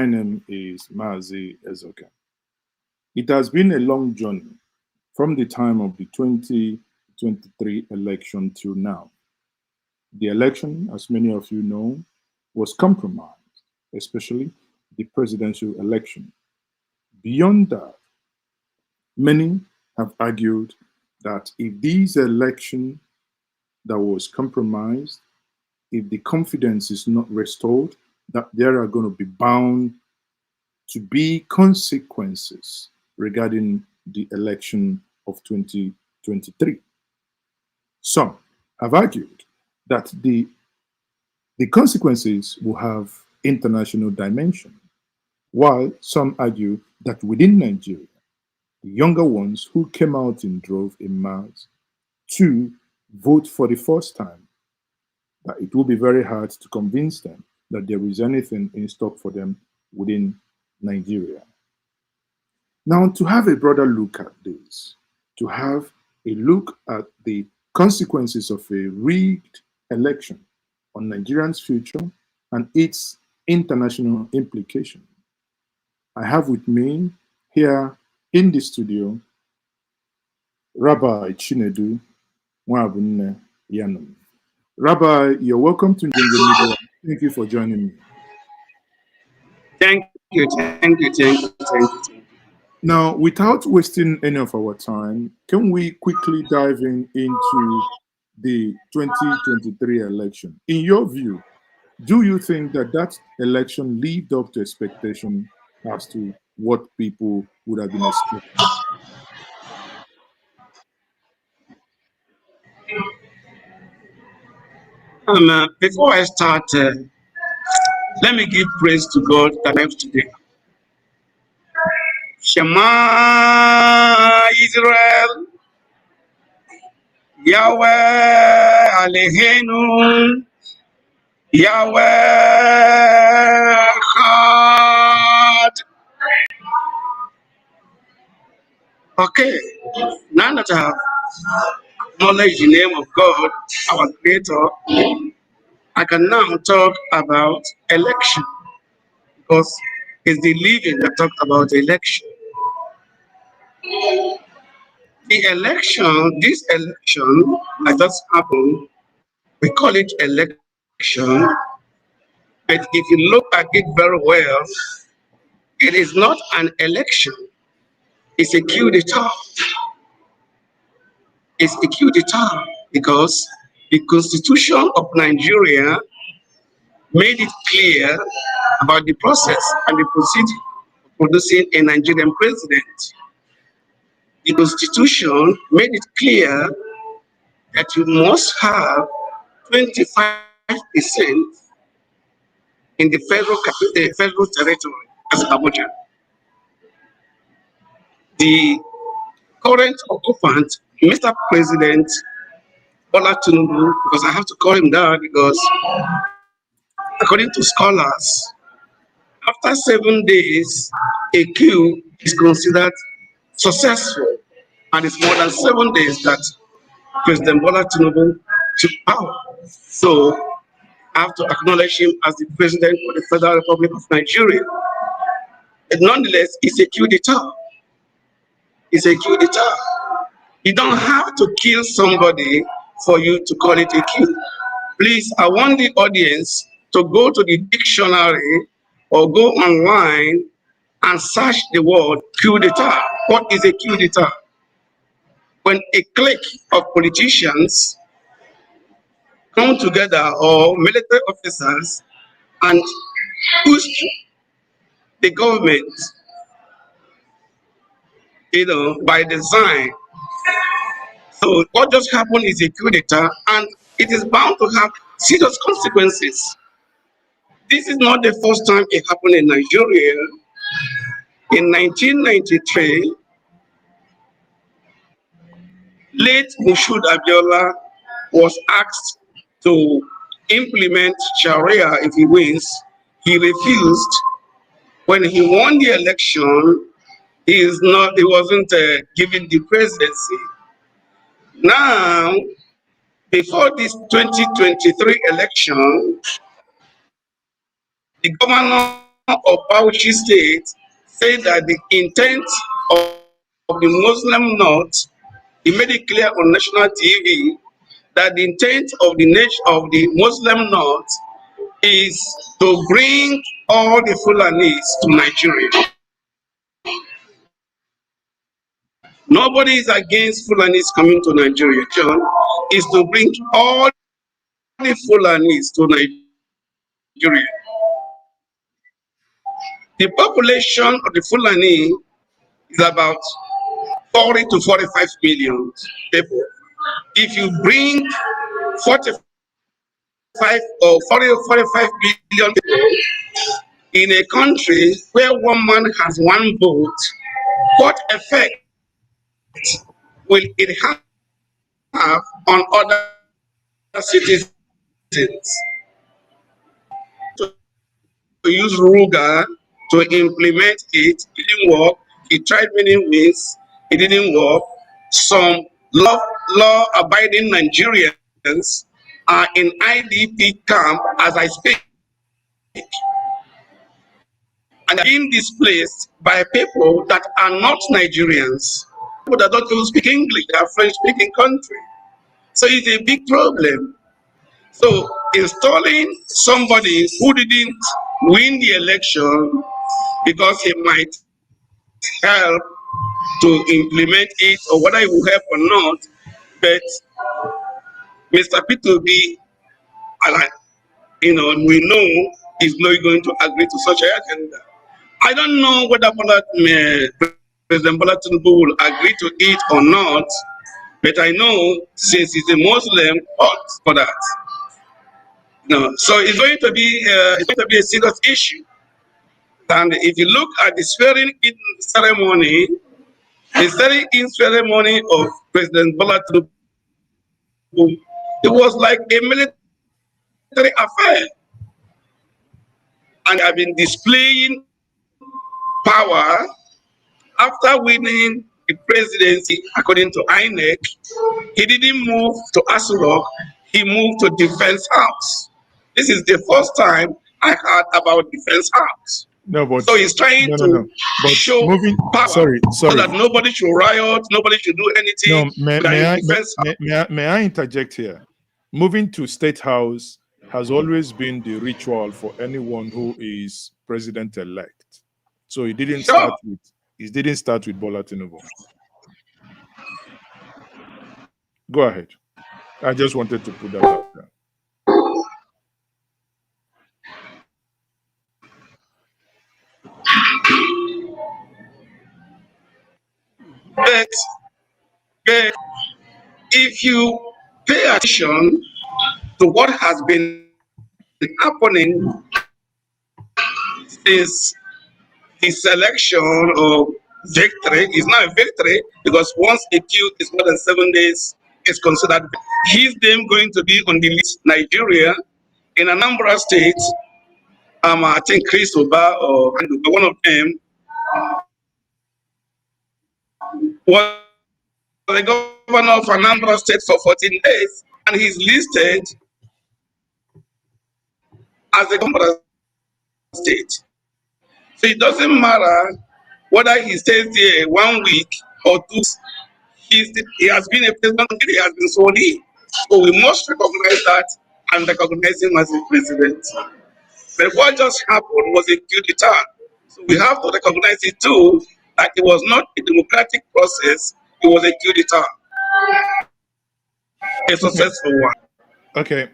My name is Mazi Ezoka. It has been a long journey from the time of the 2023 election till now. The election, as many of you know, was compromised, especially the presidential election. Beyond that, many have argued that if this election that was compromised, if the confidence is not restored, that there are going to be bound to be consequences regarding the election of 2023. Some have argued that the consequences will have international dimension, while some argue that within Nigeria, the younger ones who came out in drove in mass to vote for the first time, that it will be very hard to convince them that there is anything in stock for them within Nigeria. Now, to have a broader look at this, to have a look at the consequences of a rigged election on Nigerians' future and its international implication, I have with me here in the studio Rabbi Chinedu Nwabunne Yanum. Rabbi, you're welcome to Njenje Media. Thank you for joining me. Thank you. Now, without wasting any of our time, can we quickly dive into the 2023 election? In your view, do you think that that election lived up to expectation as to what people would have been expecting? Before I start, let me give praise to God that I have today. Shema Israel, Yahweh Aleinu, Yahweh Echad. Okay, now that I have acknowledged the name of God, our Creator, I can now talk about election because it's the living that talk about election. This election that just happened, we call it election, but if you look at it very well, it is not an election, it's a coup d'etat. It's a coup d'etat because the constitution of Nigeria made it clear about the process and the procedure of producing a Nigerian president. The constitution made it clear that you must have 25% in the federal territory as Abuja. The current occupant, Mr. President Bola Tinubu, because I have to call him that because according to scholars, after 7 days, a coup is considered successful, and it's more than 7 days that President Bola Tinubu took power. So I have to acknowledge him as the president of the Federal Republic of Nigeria. But nonetheless, it's a coup d'etat. It's a coup d'etat. You don't have to kill somebody for you to call it a coup. Please, I want the audience to go to the dictionary or go online and search the word coup d'etat. What is a coup d'etat? When a clique of politicians come together or military officers and push the government, by design. So what just happened is a coup d'etat, and it is bound to have serious consequences. This is not the first time it happened in Nigeria. In 1993, late Moshood Abiola was asked to implement Sharia if he wins. He refused. When he won the election, he wasn't given the presidency. Now, before this 2023 election, the governor of Bauchi State said that the intent of the Muslim North, he made it clear on national TV that the intent of the Muslim North is to bring all the Fulanis to Nigeria. Nobody is against Fulanis coming to Nigeria. John is to bring all the Fulanis to Nigeria. The population of the Fulani is about 40 to 45 million people. If you bring 45 or 40 or 45 million people in a country where one man has one vote, what effect will it have on other citizens? To use Ruga to implement it, it didn't work. He tried many ways, it didn't work. Some law-abiding Nigerians are in IDP camp as I speak, and are being displaced by people that are not Nigerians, people that don't even speak English, they are French-speaking country. So it's a big problem. So installing somebody who didn't win the election because he might help to implement it, or whether it will help or not, but Mr. P2B, we know is not going to agree to such an agenda. I don't know whether President Bola Tinubu will agree to it or not, but I know since he's a Muslim, for that. No, so it's going to be a serious issue. And if you look at the swearing-in ceremony, the swearing-in ceremony of President Bola Tinubu, it was like a military affair, and have been displaying power after winning the presidency. According to INEC, he didn't move to Aso Rock, he moved to Defense House. This is the first time I heard about Defense House. No, but so he's trying to show power, sorry, so that nobody should riot, nobody should do anything. No, may I interject here? Moving to State House has always been the ritual for anyone who is president-elect. So it didn't start with Bola Tinubu. Go ahead. I just wanted to put that out there. But if you pay attention to what has been happening since his election of victory, is not a victory, because once a queue is more than 7 days, it's considered his name going to be on the list. Nigeria, in Anambra State, I think Chris Oba or one of them was the governor of Anambra State for 14 days, and he's listed as the governor of the state. So it doesn't matter whether he stays there 1 week or 2. He has been a president, he has been sworn in. So we must recognize that and recognize him as a president. But what just happened was a coup d'etat. So we have to recognize it too, that it was not a democratic process, it was a coup d'etat. A successful one. Okay.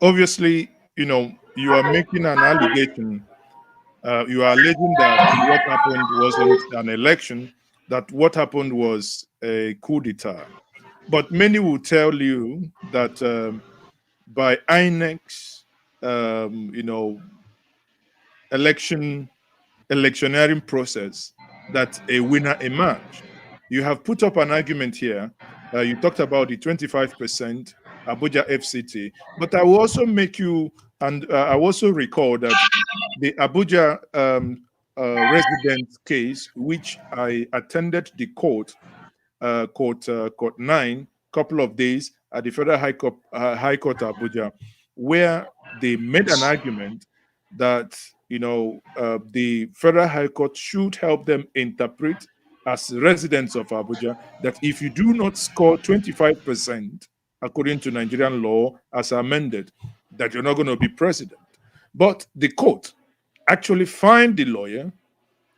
Obviously, you are making an allegation. You are alleging that what happened wasn't an election, that what happened was a coup d'etat. But many will tell you that by INEC's, electioneering process, that a winner emerged. You have put up an argument here. You talked about the 25% Abuja FCT, but I will also make you, and I also recall that the Abuja resident case, which I attended the court 9, couple of days at the Federal High Court Abuja, where they made an argument that the Federal High Court should help them interpret as residents of Abuja that if you do not score 25% according to Nigerian law as amended, that you're not going to be president. But the court actually fined the lawyer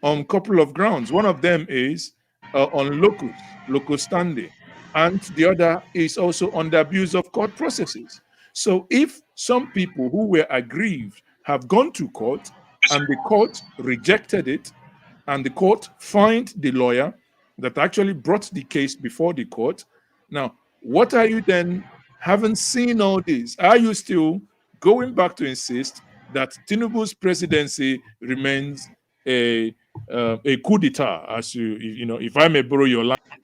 on a couple of grounds. One of them is on locus standi, and the other is also on the abuse of court processes. So if some people who were aggrieved have gone to court and the court rejected it, and the court fined the lawyer that actually brought the case before the court, now what are you then, having seen all this, are you still going back to insist that Tinubu's presidency remains a coup d'etat, as if I may borrow your language?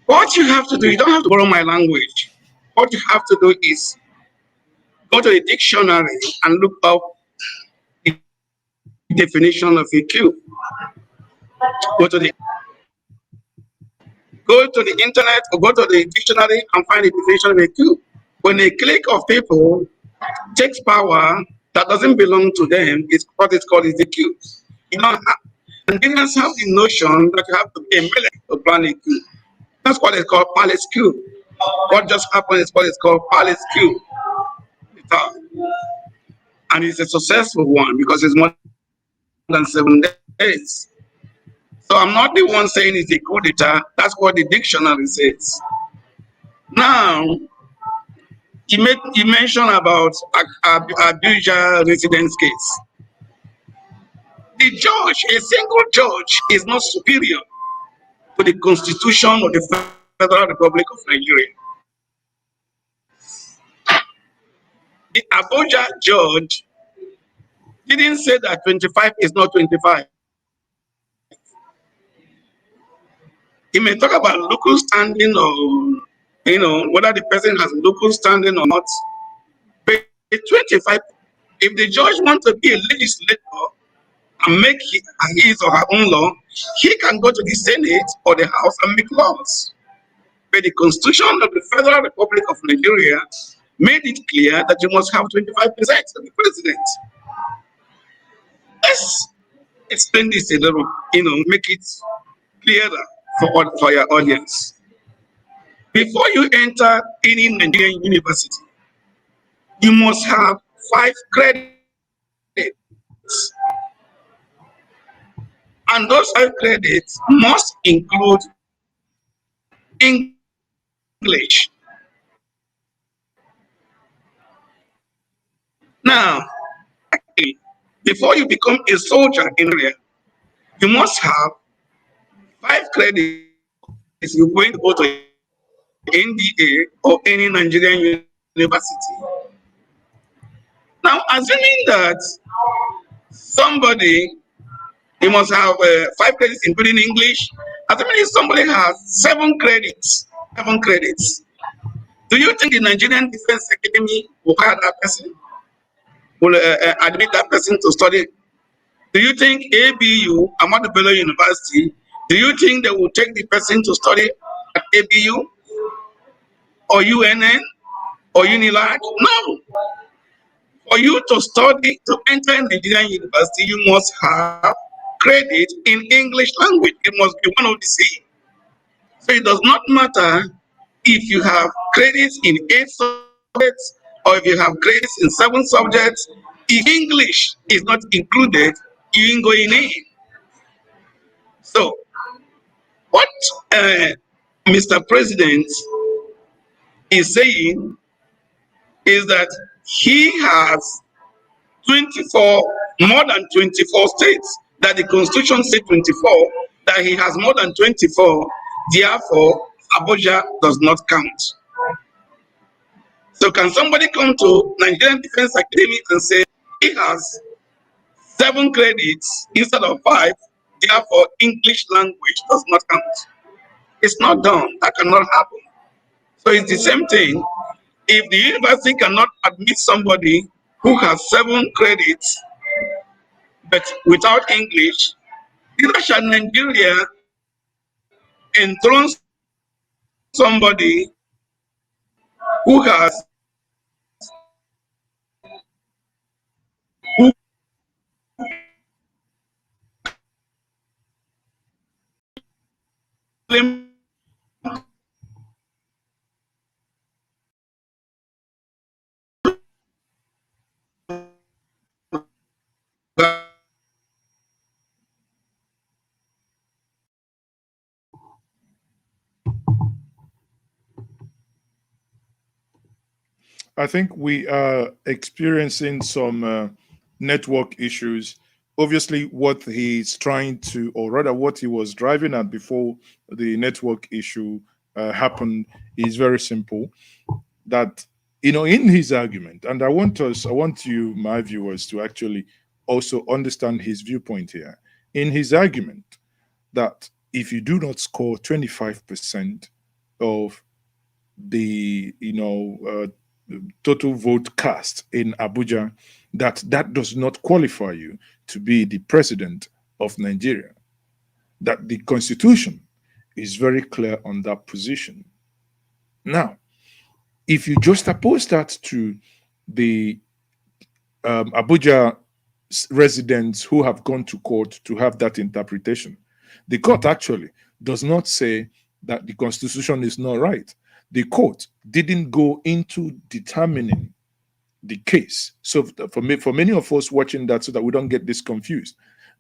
What you have to do, you don't have to borrow my language. What you have to do is go to the dictionary and look up the definition of a coup. Go to the internet or go to the dictionary and find the definition of a coup. When a clique of people takes power that doesn't belong to them, it's what it's called is the coup. Nigerians have the notion that you have to be a military to plan a coup. That's what it's called palace coup. What just happened is what it's called palace coup. And it's a successful one because it's more than 7 days. So I'm not the one saying it's a coup d'etat. That's what the dictionary says. Now, you mentioned about Abuja residence case. The judge, a single judge, is not superior to the Constitution of the Federal Republic of Nigeria. The Abuja judge didn't say that 25 is not 25. He may talk about local standing or, whether the person has local standing or not. But 25, if the judge wants to be a legislator and make his or her own law, he can go to the Senate or the House and make laws. But the Constitution of the Federal Republic of Nigeria made it clear that you must have 25% of the president. Let's explain this a little, make it clearer for your audience. Before you enter any Nigerian university, you must have 5 credits. And those 5 credits must include English. Now, before you become a soldier in Nigeria, you must have 5 credits. You're going to go to NDA or any Nigerian university. Now, assuming that somebody, you must have 5 credits including English, assuming somebody has 7 credits, do you think the Nigerian Defense Academy will hire that person? Will admit that person to study? Do you think ABU, Ahmadu Bello University, do you think they will take the person to study at ABU or UNN or UNILAG? No. For you to study, to enter Nigerian university, you must have credit in English language. It must be one of the same. So it does not matter if you have credits in 8 subjects or if you have credits in 7 subjects. If English is not included, you ain't going in. So, what Mr. President is saying is that he has more than 24 states, that the Constitution says 24, that he has more than 24, therefore Abuja does not count. So can somebody come to Nigerian Defense Academy and say he has 7 credits instead of 5, therefore English language does not count? It's not done. That cannot happen. So it's the same thing. If the university cannot admit somebody who has 7 credits but without English, neither shall Nigeria enthrone somebody who has I think we are experiencing some network issues. Obviously, what he's trying to, or rather, what he was driving at before the network issue happened, is very simple. That, in his argument, and I want you, my viewers, to actually also understand his viewpoint here. In his argument, that if you do not score 25% of the total vote cast in Abuja, that does not qualify you to be the president of Nigeria. That the constitution is very clear on that position. Now, if you just oppose that to the Abuja residents who have gone to court to have that interpretation, the court actually does not say that the constitution is not right. The court didn't go into determining the case. So for many of us watching that, so that we don't get this confused,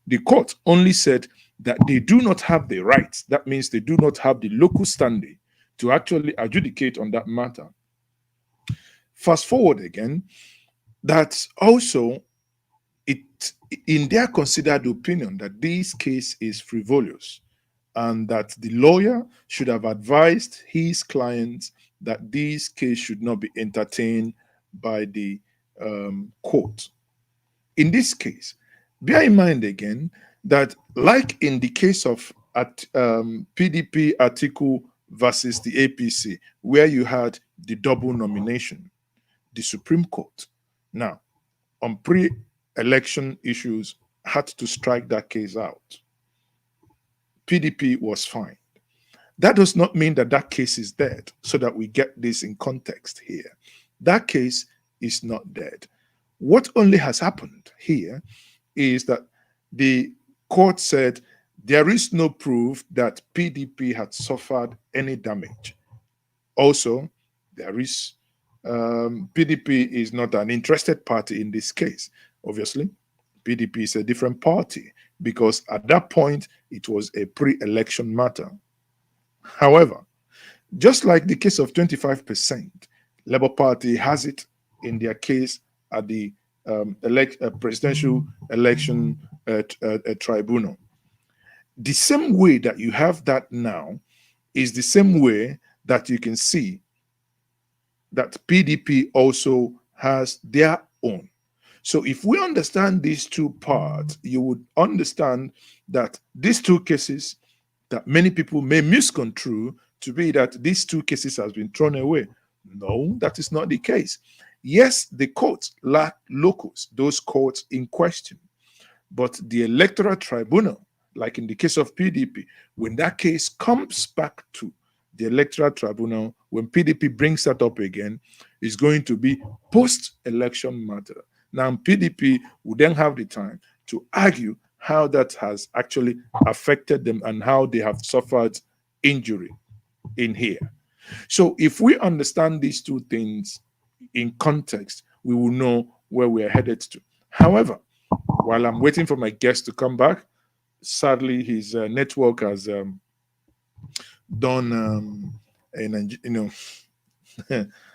the court only said that they do not have the rights. That means they do not have the local standing to actually adjudicate on that matter. Fast forward again, that also it in their considered opinion that this case is frivolous, and that the lawyer should have advised his clients that this case should not be entertained by the court. In this case, bear in mind again that, like in the case of PDP article versus the APC, where you had the double nomination, the Supreme Court, now, on pre-election issues, had to strike that case out. PDP was fine. That does not mean that that case is dead, so that we get this in context here. That case is not dead. What only has happened here is that the court said there is no proof that PDP had suffered any damage. Also, there is PDP is not an interested party in this case. Obviously, PDP is a different party, because at that point it was a pre-election matter. However, just like the case of 25%, Labour Party has it in their case at the presidential election tribunal. The same way that you have that now is the same way that you can see that PDP also has their own. So if we understand these two parts, you would understand that these two cases that many people may misconstrue to be that these two cases has been thrown away. No, that is not the case. Yes, the courts lack locus, those courts in question, but the electoral tribunal, like in the case of PDP, when that case comes back to the electoral tribunal, when PDP brings that up again, is going to be post-election matter. Now, PDP will then have the time to argue how that has actually affected them and how they have suffered injury in here. So if we understand these two things in context, we will know where we are headed to. However, while I'm waiting for my guest to come back, sadly, his network has done,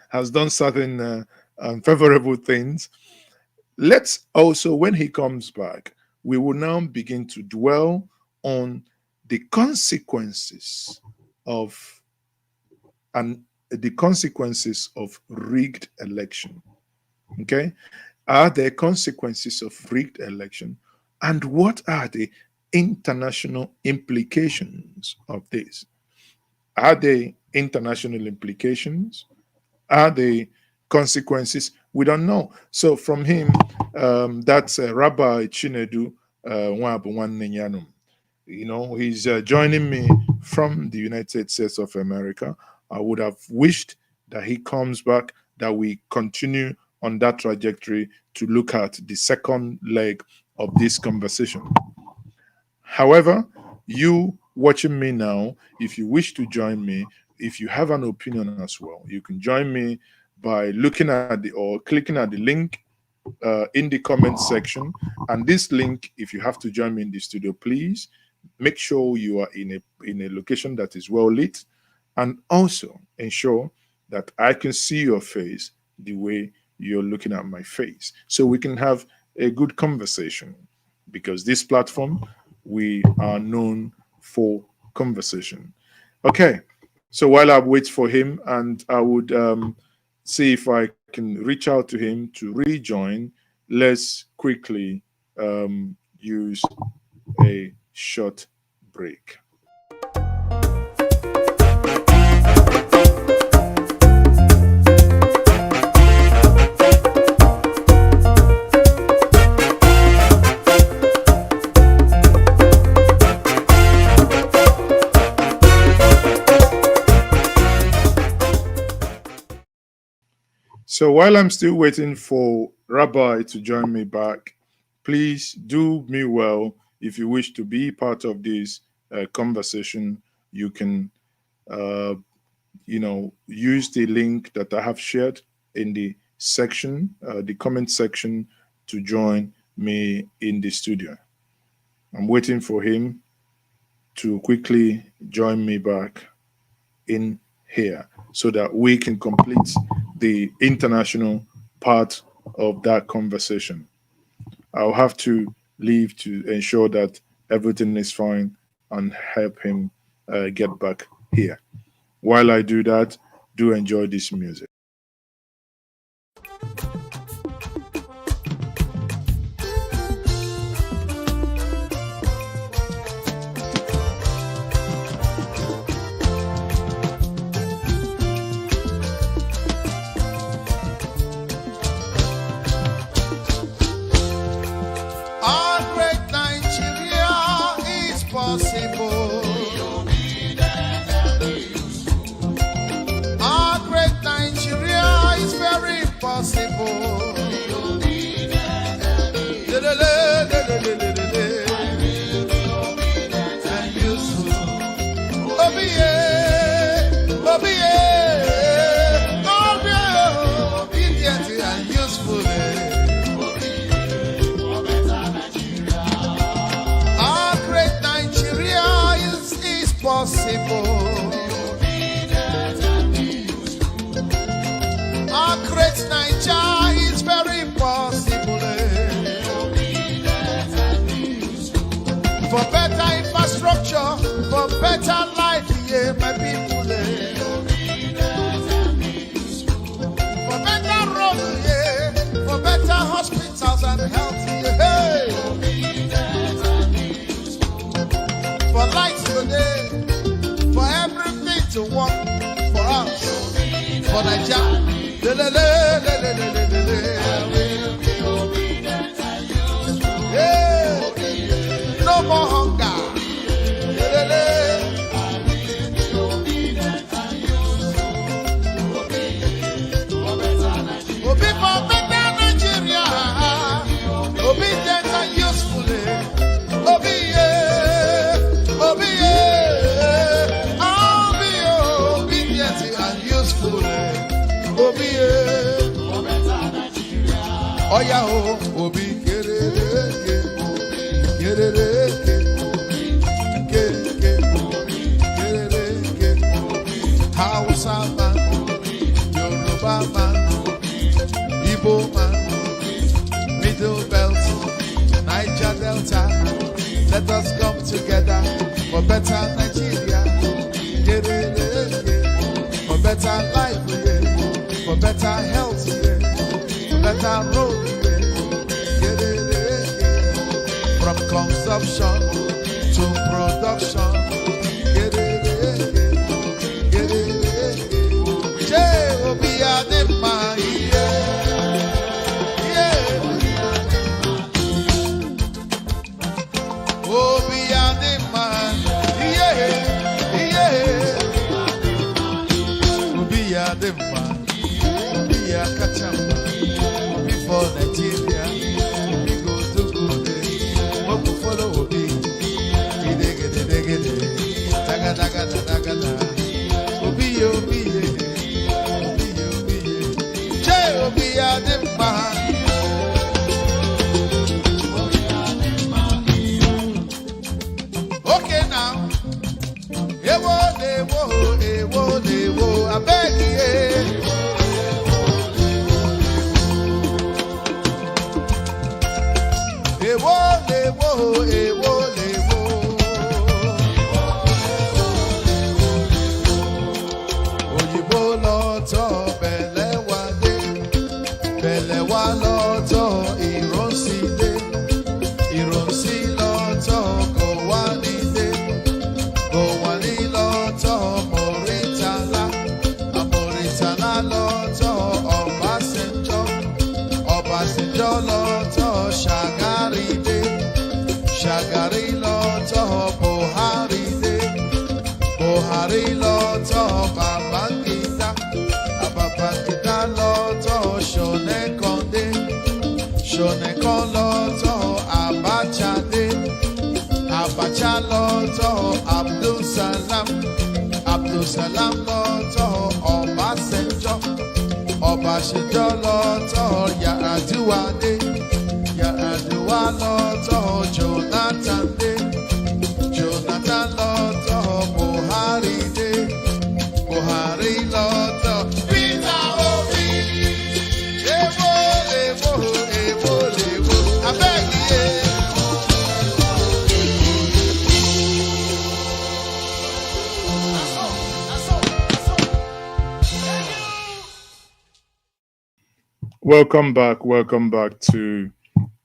has done certain unfavorable things. Let's also, when he comes back, we will now begin to dwell on the consequences of rigged election. Okay, are there consequences of rigged election, and what are the international implications of this? Are there international implications? Are there consequences? We don't know. So from him, that's Rabbi Chinedu Nwabu. He's joining me from the United States of America. I would have wished that he comes back, that we continue on that trajectory to look at the second leg of this conversation. However, you watching me now, if you wish to join me, if you have an opinion as well, you can join me by looking at or clicking at the link in the comment section. And this link, if you have to join me in the studio, please make sure you are in a location that is well lit, and also ensure that I can see your face the way you're looking at my face, so we can have a good conversation, because this platform, we are known for conversation. Okay, so while I wait for him, and I would see if I can reach out to him to rejoin, let's quickly use a short break. So while I'm still waiting for Rabbi to join me back, please do me well. If you wish to be part of this conversation, you can, use the link that I have shared in the section, the comment section, to join me in the studio. I'm waiting for him to quickly join me back in here so that we can complete the international part of that conversation. I'll have to leave to ensure that everything is fine and help him get back here. While I do that, do enjoy this music. For better infrastructure, for better life, yeah, my people. For better roads, yeah, for better hospitals and health, yeah. Hey. For lights today, for everything to work for us, for Nigeria. No more hunger. Obi for better Nigeria. Obedient and useful. Obi, yeah. Obi, yeah. I'll be obedient and useful. Obi, yeah. Oh, yeah, oh, Obi, get it. Hausa man, Yoruba man, Igbo man, Middle Belt, Niger Delta. Let us come together for better Nigeria. For better life, for better health, for better road. From consumption to production. Get it. Obi Adema, yeah. Obi Adema, yeah. Obi Adema, Obi Akachama, before Nigeria. Okay now, ewo, I beg you. Ewo lewo, ewo lewo. Òyìnbó lọ́tọ̀ bẹ̀lẹ̀ wá dé, bẹ̀lẹ̀ wá lọ́tọ̀ ìrọ̀nsí dé, ìrọ̀nsí lọ́tọ̀ kò wá ní dé, kò wá ní lọ́tọ̀ Mọ̀rítàlá, Mọ̀rítàlá lọ́tọ̀ Ọbásanjọ́, Ọbásanjọ́ lọ́tọ̀ Ṣàgárí dé, Ṣàgárí lọ́tọ̀ Buhari dé, Buhari lọ́tọ̀ Babangida, Babangida lọ́tọ̀ Ṣónẹ́kàndé, Ṣónẹ́kàn lọ́tọ̀ Abacha dé, Abacha lọ́tọ̀ Abdulsalam, Abdulsalam lọ́tọ̀ Ọbásanjọ́, Ọbásanjọ́ lọ́tọ̀ Yar'Adua dé, Yar'Adua lọ́tọ̀ Jonathan dé, Jonathan lọ́tọ̀ Buhari dé, Buhari lọ́tọ̀ Peter Obi. Èwo lèwo, èwo lèwo, abẹ́yẹ. Welcome back to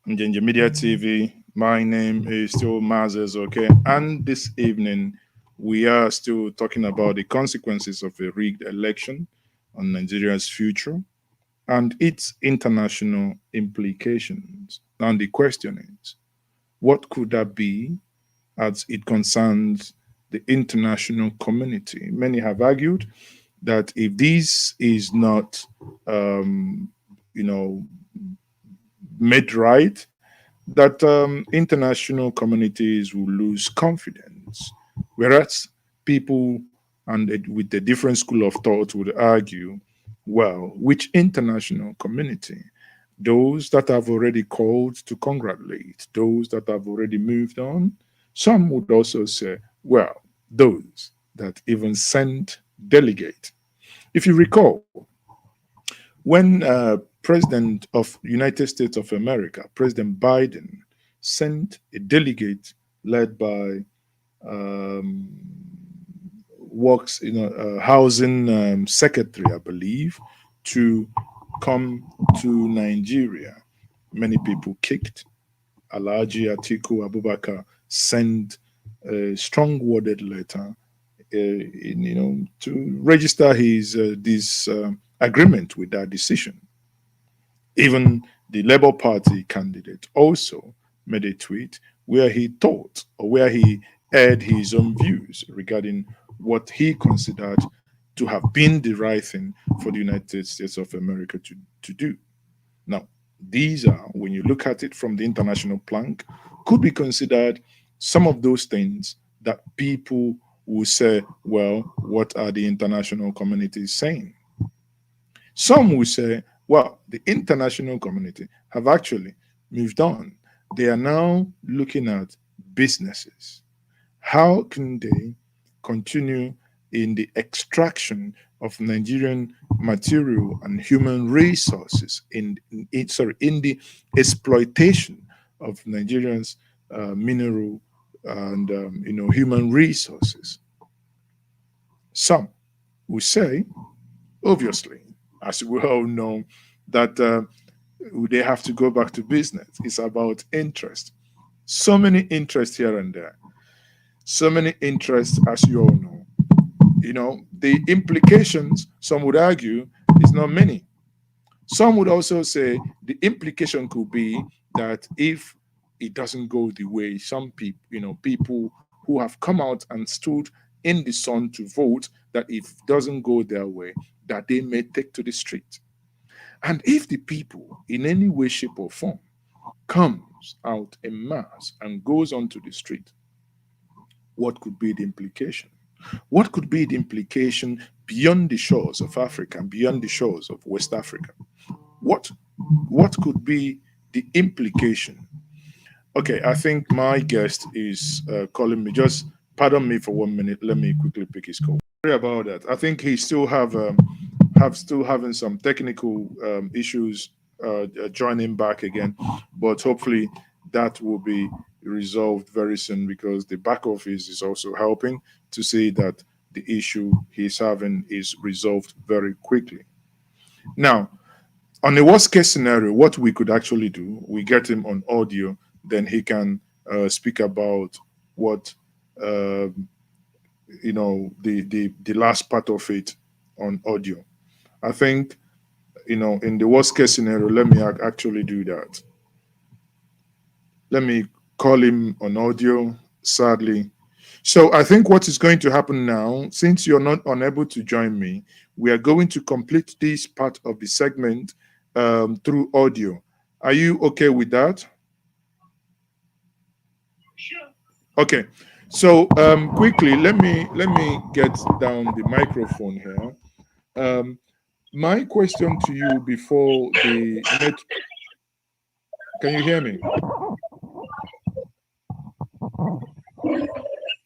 Njenje Media TV. My name is still Mazes, okay? And this evening, we are still talking about the consequences of a rigged election on Nigeria's future and its international implications. And the question is, what could that be as it concerns the international community? Many have argued that if this is not, made right, that international communities will lose confidence. Whereas people with a different school of thought would argue, well, which international community? Those that have already called to congratulate, those that have already moved on. Some would also say, well, those that even sent delegate. If you recall, when President of United States of America, President Biden, sent a delegate led by housing secretary, I believe, to come to Nigeria. Many people kicked. Alhaji Atiku Abubakar sent a strong-worded letter, to register his agreement with that decision. Even the Labour Party candidate also made a tweet where he thought or where he aired his own views regarding what he considered to have been the right thing for the United States of America to do. Now, these are, when you look at it from the international plank, could be considered some of those things that people will say, well, what are the international communities saying? Some will say, well, the international community have actually moved on. They are now looking at businesses. How can they continue in the extraction of Nigerian material and human resources, in the exploitation of Nigerians' mineral and human resources? Some will say, obviously, as we all know, that they have to go back to business. It's about interest. So many interests here and there. So many interests, as you all know. The implications, some would argue, is not many. Some would also say the implication could be that if it doesn't go the way some people, people who have come out and stood in the sun to vote, that if it doesn't go their way, that they may take to the street. And if the people, in any way, shape, or form, comes out en masse and goes onto the street, what could be the implication? What could be the implication beyond the shores of Africa and beyond the shores of West Africa? What could be the implication? Okay, I think my guest is calling me. Just pardon me for 1 minute. Let me quickly pick his call. Sorry about that. I think he still still having some technical issues joining back again, but hopefully that will be resolved very soon, because the back office is also helping to see that the issue he's having is resolved very quickly. Now, on the worst case scenario, what we could actually do, we get him on audio, then he can speak about what the last part of it on audio. I think, in the worst case scenario, let me actually do that. Let me call him on audio, sadly. So I think what is going to happen now, since you're not unable to join me, we are going to complete this part of the segment through audio. Are you okay with that? Sure. Okay. So quickly, let me get down the microphone here. My question to you before the net. Can you hear me?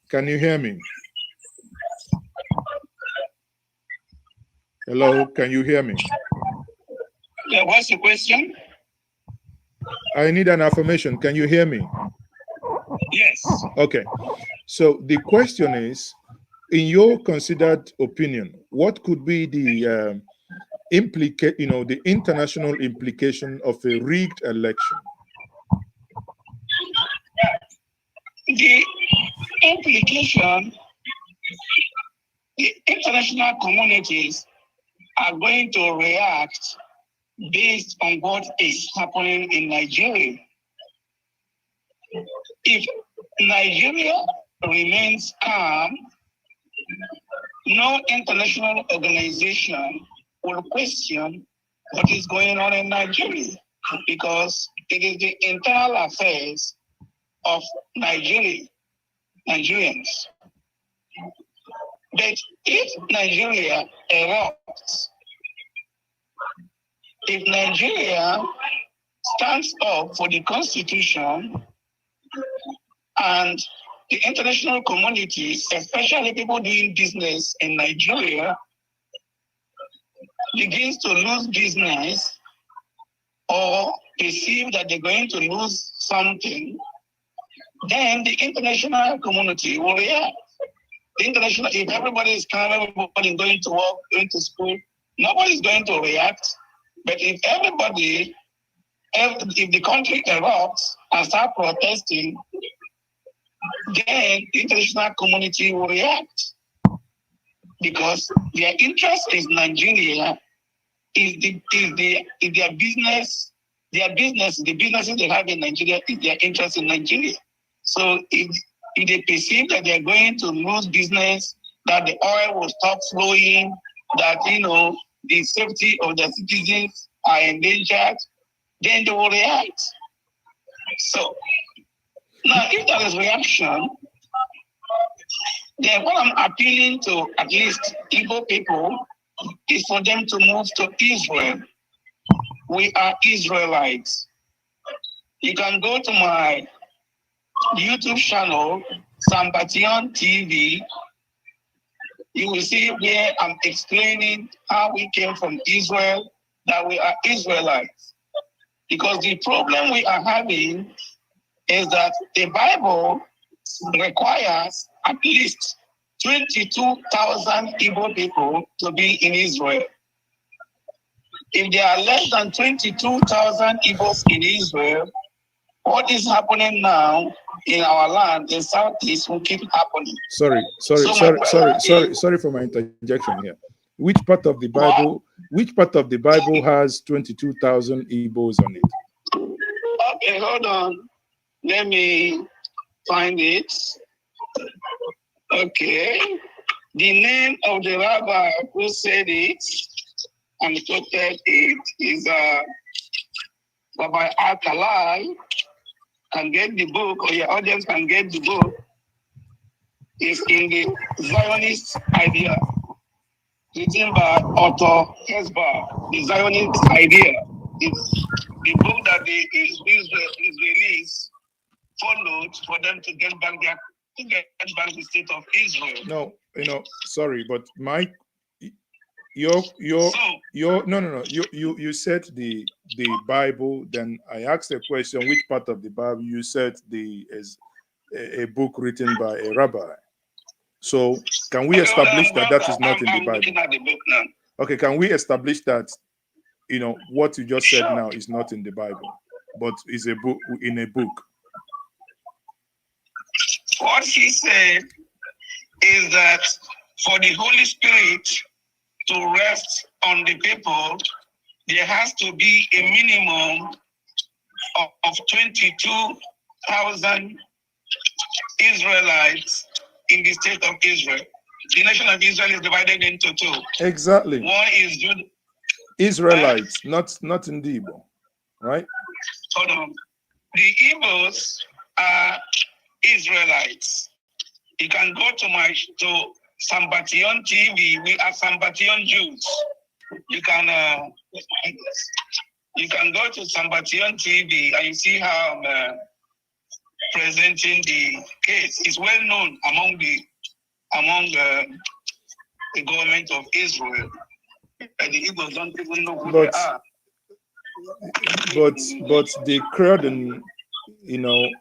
Can you hear me? Hello, can you hear me? Yeah, what's the question? I need an affirmation. Can you hear me? Yes. Okay. So the question is, in your considered opinion, what could be the the international implication of a rigged election? The implication, the international communities are going to react based on what is happening in Nigeria. If Nigeria remains calm, no international organization will question what is going on in Nigeria, because it is the internal affairs of Nigerians. But if Nigeria erupts, if Nigeria stands up for the constitution, and the international community, especially people doing business in Nigeria, begins to lose business or perceive that they're going to lose something, then the international community will react. The international, if everybody is calm, everybody is going to work, going to school, nobody's going to react. But if the country erupts and start protesting, then the international community will react, because their interest is Nigeria, is their business, the businesses they have in Nigeria is their interest in Nigeria. So if they perceive that they're going to lose business, that the oil will stop flowing, that the safety of the citizens are endangered, then they will react. So now, if there is reaction, then what I'm appealing to at least Igbo people is for them to move to Israel. We are Israelites. You can go to my YouTube channel, Sambation TV. You will see where I'm explaining how we came from Israel, that we are Israelites. Because the problem we are having is that the Bible requires at least 22,000 Igbo people to be in Israel. If there are less than 22,000 Igbos in Israel, what is happening now in our land in Southeast will keep happening. Sorry for my interjection here. Which part of the Bible has 22,000 Igbos on it? Okay, hold on. Let me find it. Okay. The name of the rabbi who said it and quoted it is Rabbi Alkalai. Can get the book, or your audience can get the book. It's in the Zionist idea, written by Otto Hesbar. The Zionist idea. It's the book that the Israelis followed for them to get back the state of Israel. No, sorry, but No. You said the Bible. Then I asked a question: which part of the Bible? You said is a book written by a rabbi. So can we establish that that is not in the Bible? Looking at the book now. Okay, can we establish that what you just said Sure. now is not in the Bible, but is a book in a book? What he said is that for the Holy Spirit to rest on the people, there has to be a minimum of 22,000 Israelites in the state of Israel. The nation of Israel is divided into two. Exactly. One is Judah. Israelites, not in the Igbo, right? Hold on. The Igbos are Israelites. You can go to Sambation TV. We are Sambation Jews. You can go to Sambation TV and you see how I'm presenting the case. It's well known among the government of Israel. The Igbos don't even know who they are. But the cradle,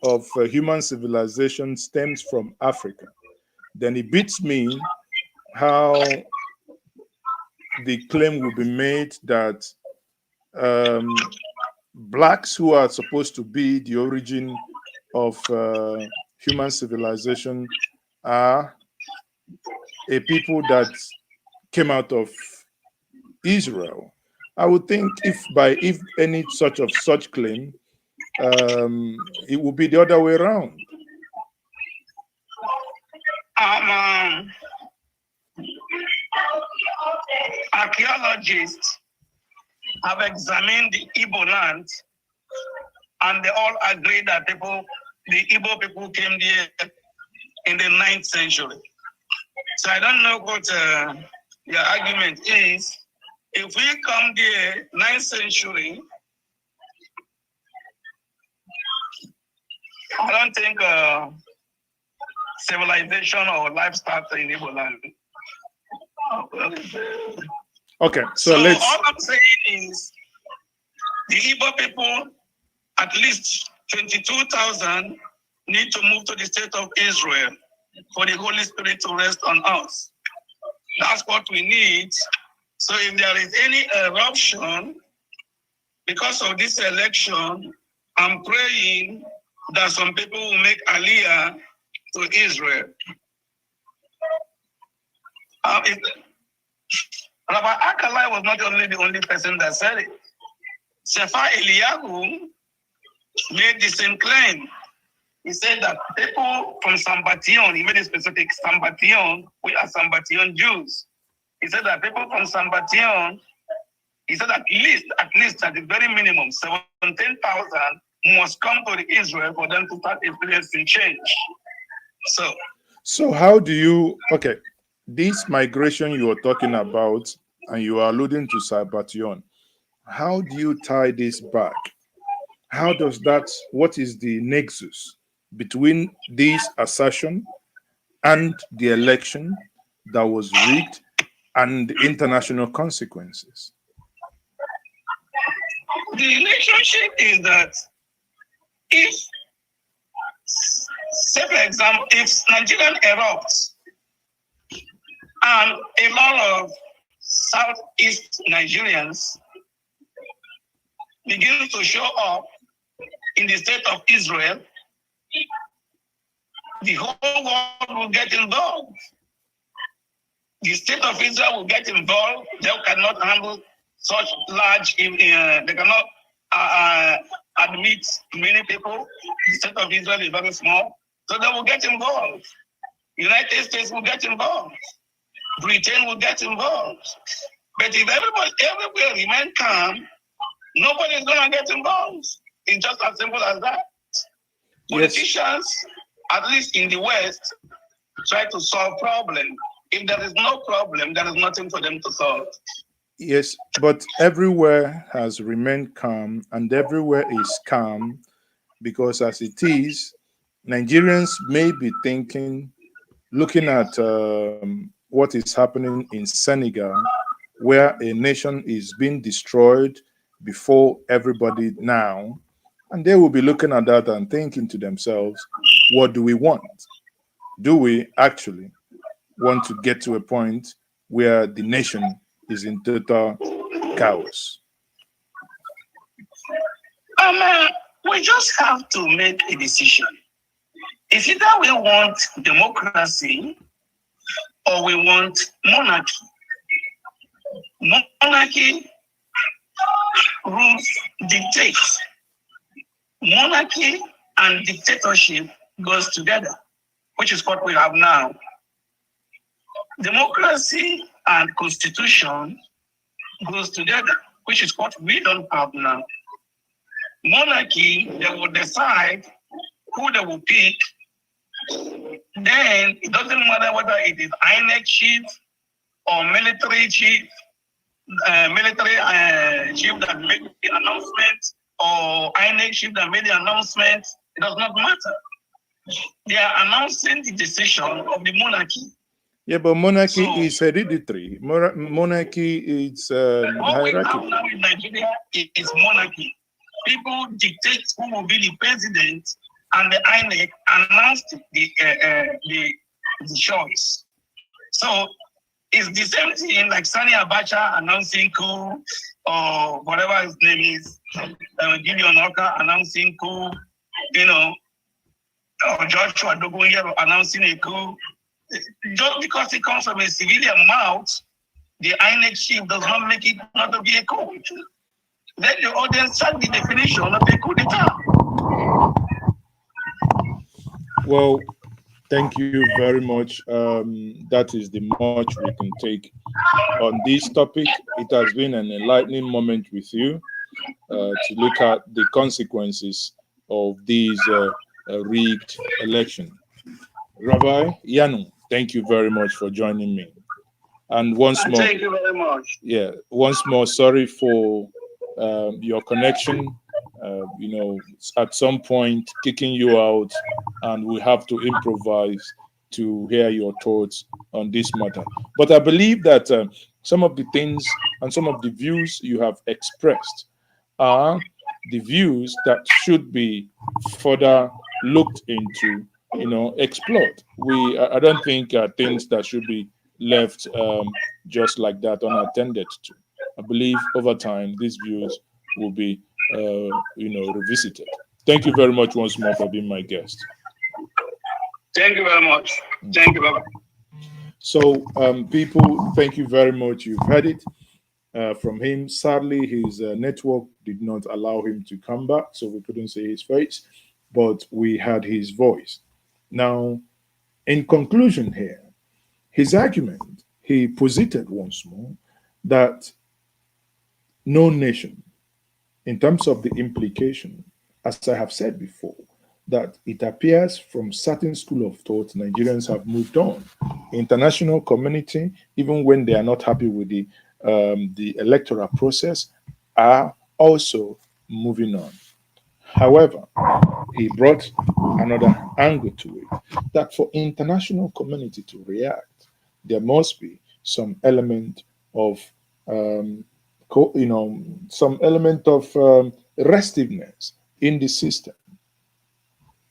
of human civilization stems from Africa. Then it beats me how the claim will be made that blacks, who are supposed to be the origin of human civilization, are a people that came out of Israel. I would think if any such claim, it would be the other way around. Archaeologists have examined the Igbo land, and they all agree that the Igbo people came there in the 9th century. So I don't know what your argument is. If we come there 9th century, I don't think civilization or life starts in Igbo land. Okay, so let's. All I'm saying is the Igbo people, at least 22,000, need to move to the state of Israel for the Holy Spirit to rest on us. That's what we need. So if there is any eruption because of this election, I'm praying that some people will make aliyah to Israel. Rabbi Akalai was not the only person that said it. Sefer Eliyahu made the same claim. He said that people from Sambation, he made a specific Sambation, we are Sambation Jews. He said that people from Sambation, he said at least at the very minimum, 17,000 must come to Israel for them to start experiencing change. So how do you, this migration you are talking about, and you are alluding to Sambation, how do you tie this back? How does that, what is the nexus between this assertion and the election that was rigged and the international consequences? The relationship is that if, say for example, if Nigerian erupts and a lot of Southeast Nigerians begin to show up in the state of Israel, the whole world will get involved. The state of Israel will get involved. They cannot handle such large, they cannot admit many people. The state of Israel is very small, so they will get involved. United States will get involved. Britain will get involved. But if everywhere remain calm, nobody is going to get involved. It's just as simple as that. Politicians, at least in the West, try to solve problems. If there is no problem, there is nothing for them to solve. Yes, but everywhere has remained calm, and everywhere is calm because as it is, Nigerians may be thinking, looking at what is happening in Senegal where a nation is being destroyed before everybody now, and they will be looking at that and thinking to themselves, what do we want? Do we actually want to get to a point where the nation is in total chaos? We just have to make a decision. It's either we want democracy or we want monarchy. Monarchy rules dictates. Monarchy and dictatorship goes together, which is what we have now. Democracy and constitution goes together, which is what we don't have now. Monarchy, they will decide who they will pick. Then it doesn't matter whether it is INEC chief or military chief that made the announcement, or INEC chief that made the announcement. It does not matter. They are announcing the decision of the monarchy. Yeah, but monarchy is hereditary. Monarchy is what we have hierarchical. now in Nigeria is monarchy. People dictate who will be the president, and the INEC announced the choice. So it's the same thing like Sani Abacha announcing coup, or whatever his name is, Gideon Oka announcing coup, or Joshua Dogoyaro announcing a coup. Just because it comes from a civilian mouth, the INEC chief does not make it not to be a coup. Then the audience check the definition of a coup d'etat. Well, thank you very much. That is the much we can take on this topic. It has been an enlightening moment with you to look at the consequences of these rigged election. Rabbi Yanu, thank you very much for joining me. And once more, thank you very much. Yeah, once more, sorry for your connection. At some point kicking you out, and we have to improvise to hear your thoughts on this matter. But I believe that some of the things and some of the views you have expressed are the views that should be further looked into, explored. I don't think things that should be left just like that unattended to. I believe over time these views will be revisited. Thank you very much once more for being my guest. Thank you very much. Thank you, Baba. So, people, thank you very much. You've heard it from him. Sadly, his network did not allow him to come back, so we couldn't see his face, but we had his voice. Now, in conclusion here, his argument, he posited once more that no nation, in terms of the implication, as I have said before, that it appears from certain school of thought, Nigerians have moved on. International community, even when they are not happy with the electoral process, are also moving on. However, he brought another angle to it, that for international community to react, there must be some element of restiveness in the system.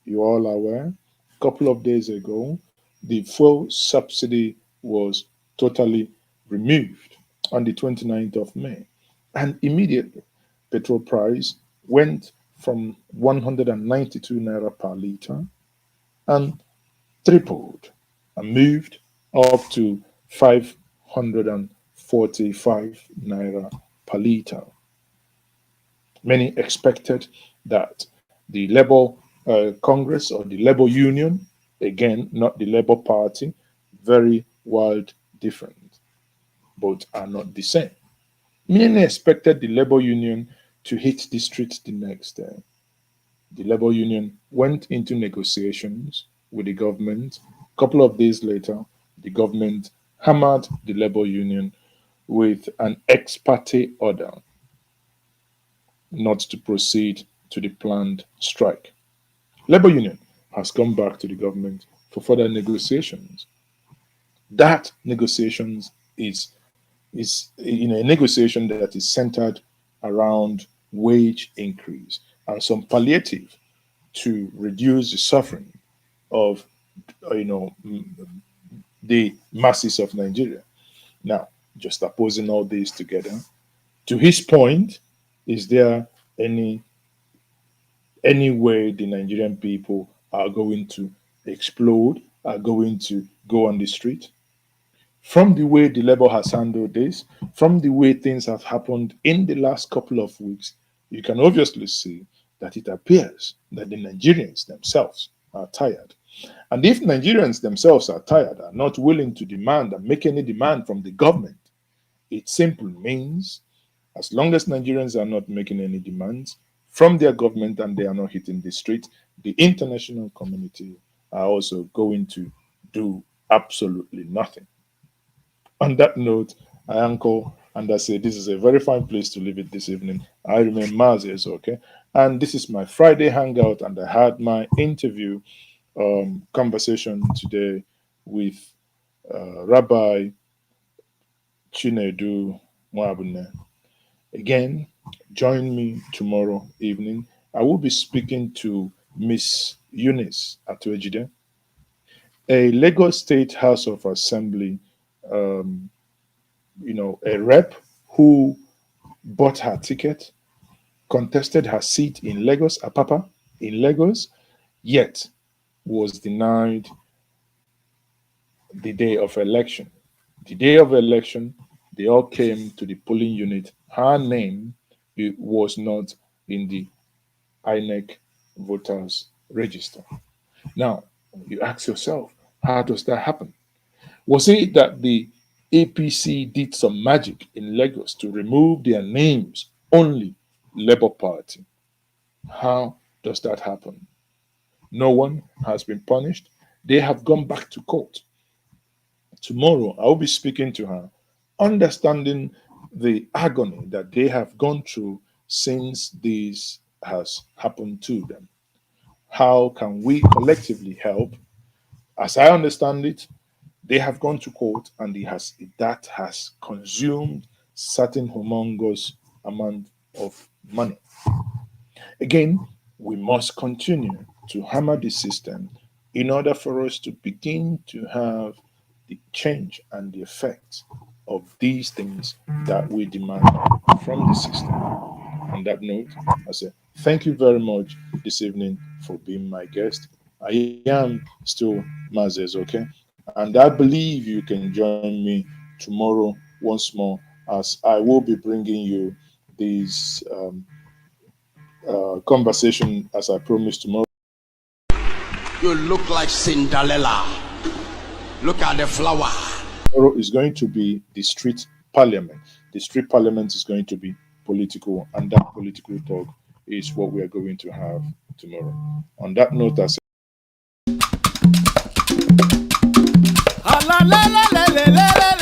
You all are aware, a couple of days ago, the fuel subsidy was totally removed on the 29th of May. And immediately, petrol price went from 192 naira per liter and tripled and moved up to 545 naira per liter. Many expected that the Labour Congress or the Labour Union, again, not the Labour Party, very wild different, both are not the same. Many expected the Labour Union to hit the streets the next day. The Labour Union went into negotiations with the government. A couple of days later, the government hammered the Labour Union with an ex parte order not to proceed to the planned strike. Labour Union has come back to the government for further negotiations. That negotiations is is a negotiation that is centered around wage increase and some palliative to reduce the suffering of the masses of Nigeria. Now, just opposing all this together, to his point, is there any way the Nigerian people are going to explode, are going to go on the street? From the way the Labour has handled this, from the way things have happened in the last couple of weeks, you can obviously see that it appears that the Nigerians themselves are tired. And if Nigerians themselves are tired, are not willing to demand and make any demand from the government, it simply means as long as Nigerians are not making any demands from their government and they are not hitting the street, the international community are also going to do absolutely nothing. On that note, I uncle and I say this is a very fine place to leave it this evening. I remain Mazes, okay? And this is my Friday hangout, and I had my interview conversation today with Rabbi Chinedu Mwabune. Again, join me tomorrow evening. I will be speaking to Miss Eunice Atuejide, a Lagos State House of Assembly, um, a rep who bought her ticket, contested her seat in Lagos, Apapa, in Lagos, yet was denied the day of election. The day of election, they all came to the polling unit. Her name was not in the INEC voters register. Now, you ask yourself, how does that happen? Was it that the APC did some magic in Lagos to remove their names only Labour Party? How does that happen? No one has been punished. They have gone back to court. Tomorrow, I will be speaking to her, understanding the agony that they have gone through since this has happened to them. How can we collectively help? As I understand it, they have gone to court and that has consumed certain humongous amount of money. Again, we must continue to hammer the system in order for us to begin to have the change and the effect of these things that we demand from the system. On that note, I say thank you very much this evening for being my guest. I am still Mazes, okay? And I believe you can join me tomorrow once more as I will be bringing you these conversation as I promised tomorrow. You look like Cinderella. Look at the flower. Tomorrow is going to be the street parliament. The street parliament is going to be political, and that political talk is what we are going to have tomorrow. On that note, I say. Ah, la, la, la, la, la, la, la.